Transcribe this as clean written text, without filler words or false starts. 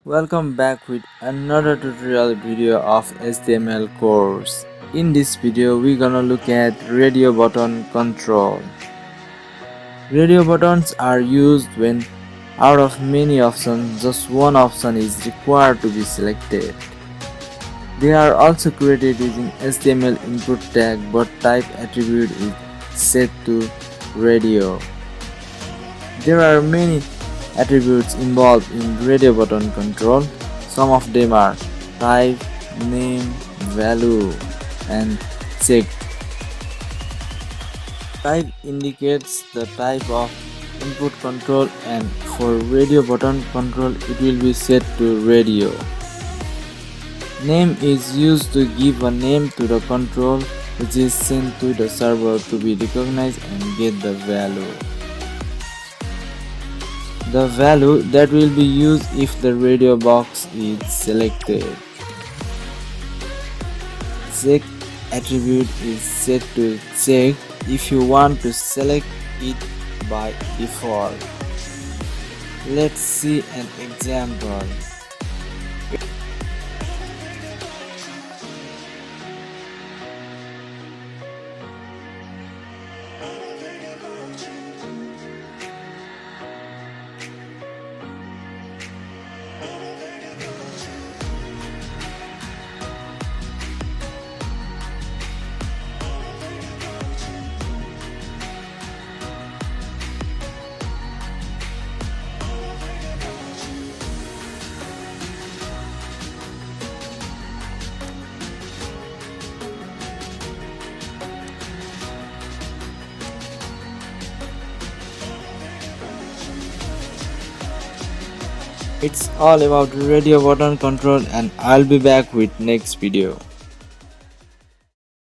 Welcome back with another tutorial video of HTML course. In this video we're gonna look at radio button control. Radio buttons are used when out of many options just one option is required to be selected. They are also created using HTML input tag but type attribute is set to radio. There are many attributes involved in radio button control. Some of them are type, name, value, and check. Type indicates the type of input control, and for radio button control it will be set to radio. Name is used to give a name to the control which is sent to the server to be recognized and get the value. The value that will be used if the radio box is selected. Check attribute is set to check if you want to select it by default. Let's see an example. It's all about radio button control, and I'll be back with next video.